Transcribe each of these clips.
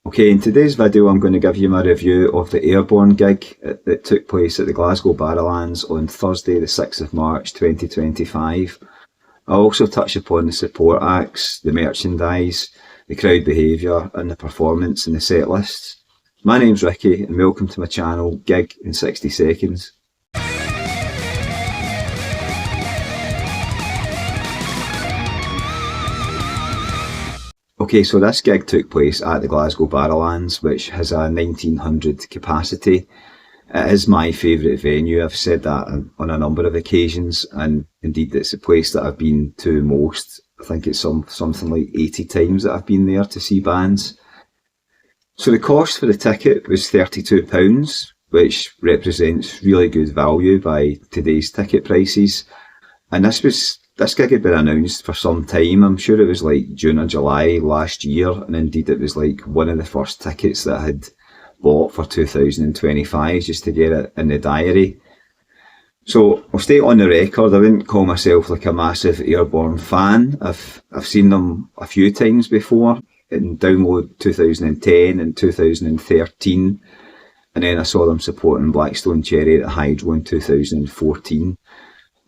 Okay, in today's video I'm going to give you my review of the Airbourne gig that took place at the Glasgow Barrowlands on Thursday the 6th of March 2025. I'll also touch upon the support acts, the merchandise, the crowd behaviour and the performance and the set lists. My name's Ricky and welcome to my channel Gig in 60 Seconds. Okay, so this gig took place at the Glasgow Barrowlands, which has a 1900 capacity. It is my favourite venue. I've said that on a number of occasions, and indeed it's a place that I've been to most. I think it's something like 80 times that I've been there to see bands. So the cost for the ticket was £32, which represents really good value by today's ticket prices. And this gig had been announced for some time. I'm sure it was like June or July last year, and indeed it was like one of the first tickets that I had bought for 2025 just to get it in the diary. So I'll state on the record, I wouldn't call myself like a massive Airbourne fan. I've seen them a few times before in Download 2010 and 2013, and then I saw them supporting Blackstone Cherry at the Hydro in 2014.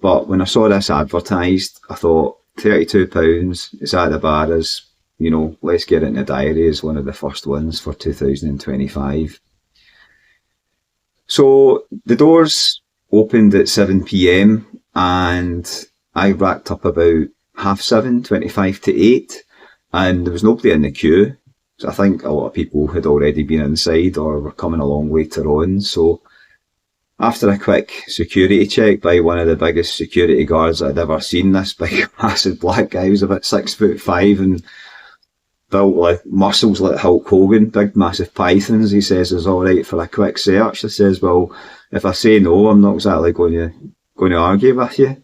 But when I saw this advertised, I thought, £32, it's at the Barras, you know, let's get it in the diary as one of the first ones for 2025. So the doors opened at 7 PM and I racked up about 7:30, 25 to 8, and there was nobody in the queue. So I think a lot of people had already been inside or were coming along later on. So after a quick security check by one of the biggest security guards I'd ever seen, this big massive black guy was about 6'5" and built with muscles like Hulk Hogan, big massive pythons. He says it's all right for a quick search. I says, well, if I say no, I'm not exactly going to argue with you.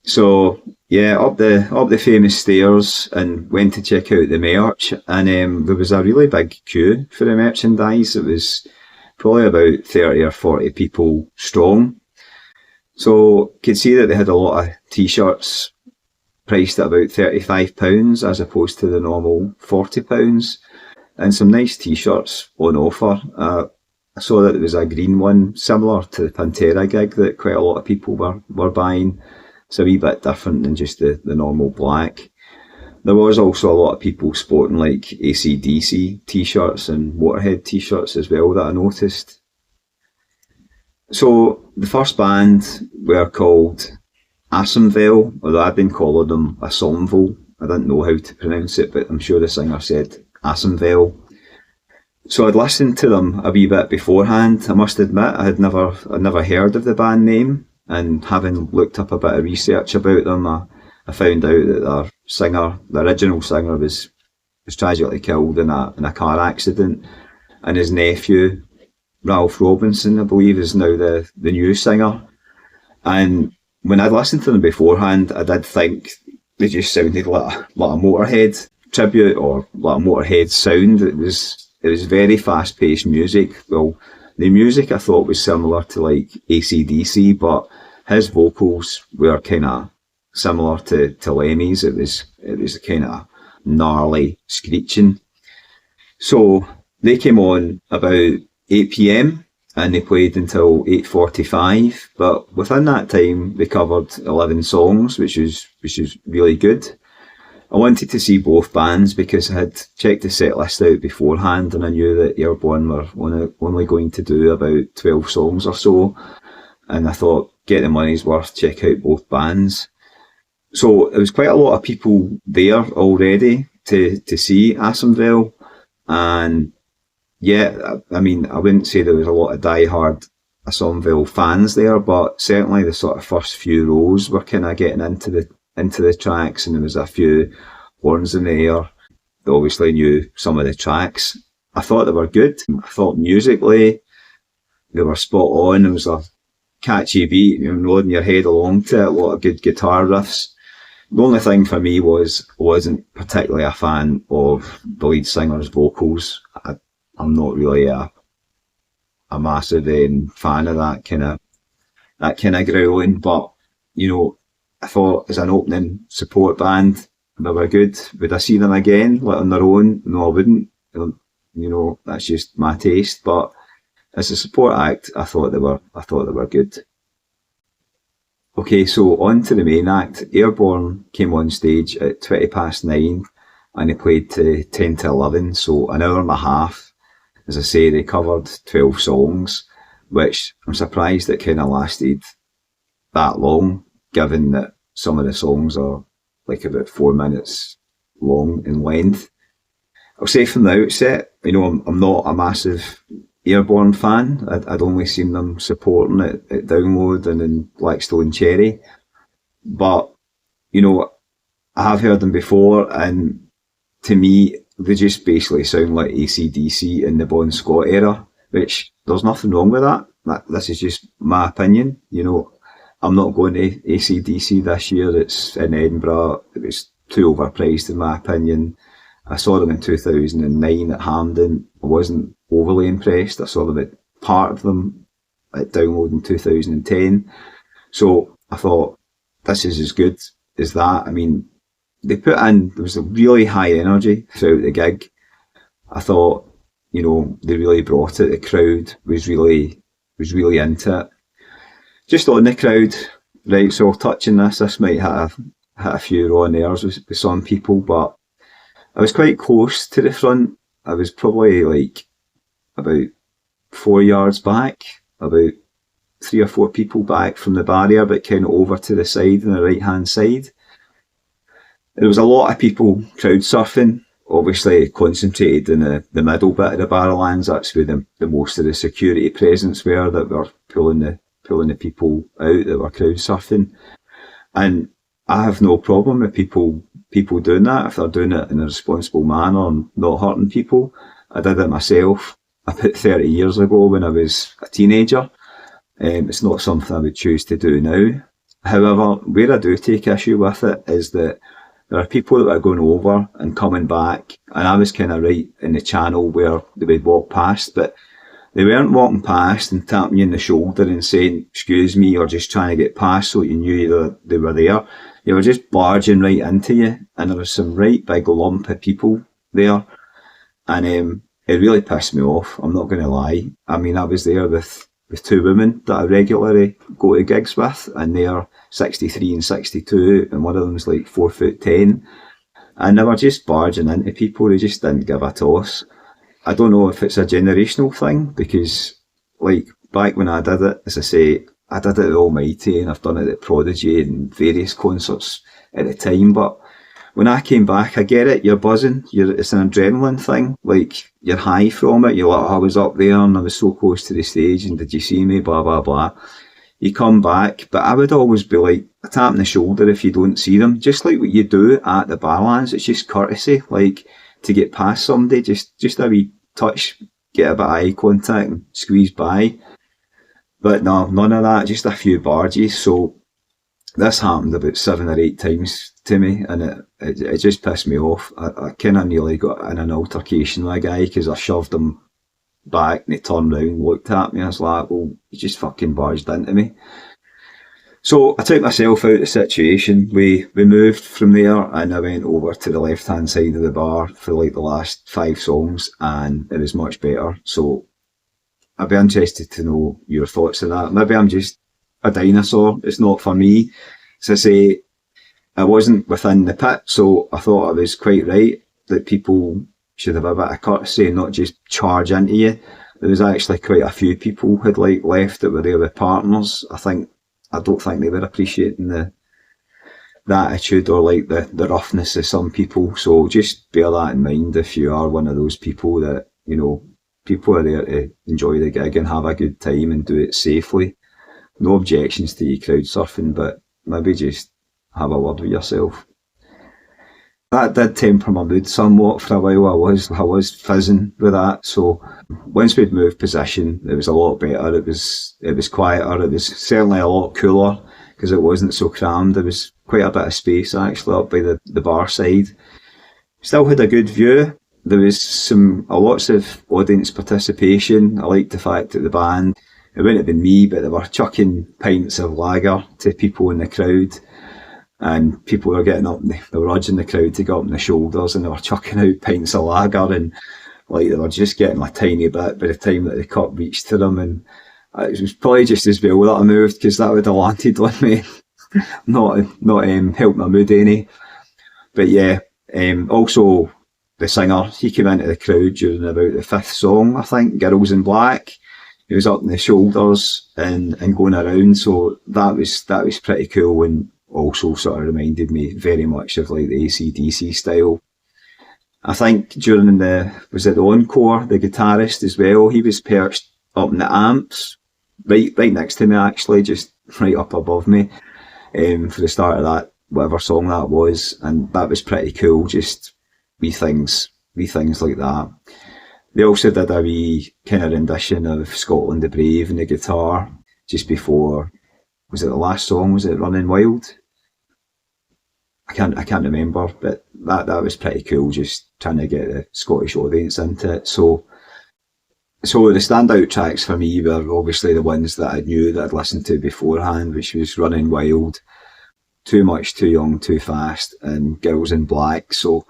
So yeah, up the famous stairs and went to check out the merch, and there was a really big queue for the merchandise. It was probably about 30 or 40 people strong. So you could see that they had a lot of t-shirts priced at about £35 as opposed to the normal £40, and some nice t-shirts on offer. I saw that there was a green one similar to the Pantera gig that quite a lot of people were buying. It's a wee bit different than just the normal black. There was also a lot of people sporting like AC/DC t-shirts and Motorhead t-shirts as well that I noticed. So the first band were called Aomvel, although I've been calling them Aomvel. I didn't know how to pronounce it, but I'm sure the singer said Aomvel. So I'd listened to them a wee bit beforehand. I must admit I'd never heard of the band name, and having looked up a bit of research about them, I found out that the original singer was tragically killed in a car accident, and his nephew, Ralph Robinson, I believe, is now the new singer. And when I'd listened to them beforehand, I did think they just sounded like a Motorhead tribute or like a Motorhead sound. It was very fast-paced music. Well, the music I thought was similar to like AC/DC, but his vocals were kind of similar to Lemmy's. It was kind of gnarly screeching. So they came on about 8 PM and they played until 8:45, but within that time they covered 11 songs, which is really good. I wanted to see both bands because I had checked the set list out beforehand, and I knew that Airbourne were only going to do about 12 songs or so, and I thought, get the money's worth, check out both bands. So there was quite a lot of people there already to see Aomvel, and yeah, I mean, I wouldn't say there was a lot of die-hard Aomvel fans there, but certainly the sort of first few rows were kind of getting into the tracks, and there was a few horns in the air. They obviously knew some of the tracks. I thought they were good. I thought musically they were spot on. There was a catchy beat, you know, nodding your head along to it, a lot of good guitar riffs. The only thing for me was I wasn't particularly a fan of the lead singer's vocals. I'm not really a massive fan of that kind of growling, but you know, I thought as an opening support band they were good. Would I see them again, like on their own? No, I wouldn't. That's just my taste. But as a support act, I thought they were good. Okay, so on to the main act. Airbourne came on stage at 9:20 and they played to 10 to 11, so an hour and a half. As I say, they covered 12 songs, which I'm surprised it kind of lasted that long, given that some of the songs are like about 4 minutes long in length. I'll say from the outset, I'm not a massive Airbourne fan. I'd only seen them supporting it at Download and in Blackstone Cherry. But, I have heard them before, and to me, they just basically sound like AC/DC in the Bon Scott era, which there's nothing wrong with that. This is just my opinion. I'm not going to AC/DC this year. It's in Edinburgh. It was too overpriced in my opinion. I saw them in 2009 at Hampden. I wasn't overly impressed. I saw them at part of them at Download in 2010. So I thought, this is as good as that. I mean, there was a really high energy throughout the gig. I thought, they really brought it. The crowd was really into it. Just on the crowd, right, so touching this might hit a few raw nerves with some people, but I was quite close to the front. I was probably like about 4 yards back, about 3 or 4 people back from the barrier, but kind of over to the side on the right hand side. There was a lot of people crowd surfing, obviously concentrated in the middle bit of the Barrowlands. That's where the most of the security presence were that were pulling the people out that were crowd surfing. And I have no problem with people doing that if they're doing it in a responsible manner and not hurting people. I did it myself about 30 years ago when I was a teenager. It's not something I would choose to do now. However, where I do take issue with it is that there are people that are going over and coming back, and I was kind of right in the channel where they would walk past, but they weren't walking past and tapping you in the shoulder and saying, excuse me, or just trying to get past so you knew that they were there. They were just barging right into you, and there was some right big lump of people there, and it really pissed me off, I'm not going to lie. I mean, I was there with 2 women that I regularly go to gigs with, and they're 63 and 62, and one of them's like 4'10", and they were just barging into people. They just didn't give a toss. I don't know if it's a generational thing, because like back when I did it, as I say, I did it at Almighty and I've done it at Prodigy and various concerts at the time, but when I came back, I get it, you're buzzing, it's an adrenaline thing, like you're high from it, you're like, oh, I was up there and I was so close to the stage and did you see me, blah blah blah. You come back, but I would always be like a tap on the shoulder if you don't see them, just like what you do at the Barrowlands. It's just courtesy, like to get past somebody, just a wee touch, get a bit of eye contact and squeeze by. But no, none of that, just a few barges. So this happened about 7 or 8 times to me, and it just pissed me off. I kind of nearly got in an altercation with a guy because I shoved him back and he turned round and looked at me. I was like, well, you just fucking barged into me. So I took myself out of the situation. We moved from there and I went over to the left hand side of the bar for like the last 5 songs, and it was much better. So I'd be interested to know your thoughts on that. Maybe I'm just a dinosaur. It's not for me. As I say, I wasn't within the pit, so I thought I was quite right that people should have a bit of courtesy and not just charge into you. There was actually quite a few people who had like left that were there with partners. I don't think they were appreciating the attitude or like the roughness of some people. So just bear that in mind if you are one of those people that, people are there to enjoy the gig and have a good time and do it safely. No objections to you crowd surfing, but maybe just have a word with yourself. That did temper my mood somewhat for a while. I was fizzing with that. So once we'd moved position, it was a lot better. It was quieter. It was certainly a lot cooler because it wasn't so crammed. There was quite a bit of space actually up by the bar side. Still had a good view. There was lots of audience participation. I liked the fact that the band, it wouldn't have been me, but they were chucking pints of lager to people in the crowd. And people were getting up, they were urging the crowd to get up on the shoulders and they were chucking out pints of lager and like they were just getting a tiny bit by the time that the cup reached to them, and it was probably just as well that I moved, because that would have landed on me, not helped my mood any. But yeah, also the singer, he came into the crowd during about the fifth song, I think, Girls in Black. He was up on the shoulders and going around, so that was pretty cool, and also sort of reminded me very much of like the AC/DC style. I think during the encore, the guitarist as well, he was perched up in the amps, right next to me actually, just right up above me, for the start of that, whatever song that was, and that was pretty cool, just wee things like that. They also did a wee kind of rendition of Scotland the Brave and the guitar just before, was it the last song, was it Running Wild? I can't remember, but that was pretty cool, just trying to get the Scottish audience into it. So the standout tracks for me were obviously the ones that I knew that I'd listened to beforehand, which was Running Wild, Too Much, Too Young, Too Fast, and Girls in Black. So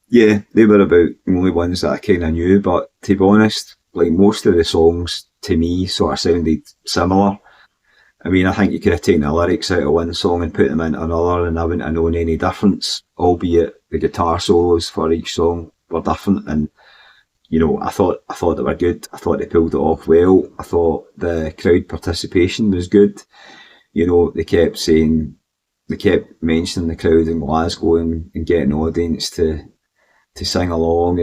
yeah, they were about the only ones that I kind of knew, but to be honest, like most of the songs to me sort of sounded similar. I mean, I think you could have taken the lyrics out of one song and put them into another, and I wouldn't have known any difference, albeit the guitar solos for each song were different. And, you know, I thought they were good. I thought they pulled it off well. I thought the crowd participation was good. You know, they kept mentioning the crowd in Glasgow and getting the audience to sing along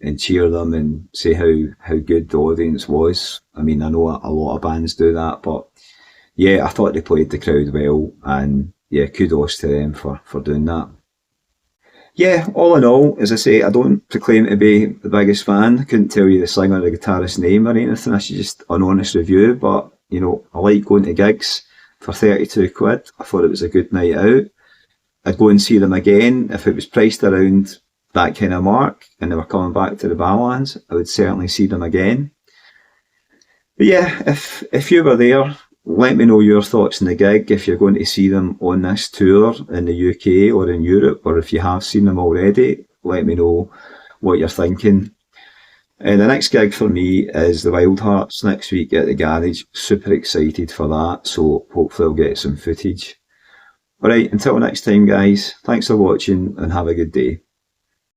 and cheer them and say how good the audience was. I mean, I know a lot of bands do that, but yeah, I thought they played the crowd well, and yeah, kudos to them for doing that. Yeah, all in all, as I say, I don't proclaim to be the biggest fan. I couldn't tell you the singer or the guitarist's name or anything. This is just an honest review, but, you know, I like going to gigs for 32 quid. I thought it was a good night out. I'd go and see them again if it was priced around that kind of mark and they were coming back to the Barrowlands. I would certainly see them again. But yeah, if you were there, let me know your thoughts on the gig, if you're going to see them on this tour in the UK or in Europe, or if you have seen them already, let me know what you're thinking. And the next gig for me is the Wild Hearts next week at the Garage. Super excited for that, so hopefully I'll get some footage. Alright, until next time guys, thanks for watching and have a good day.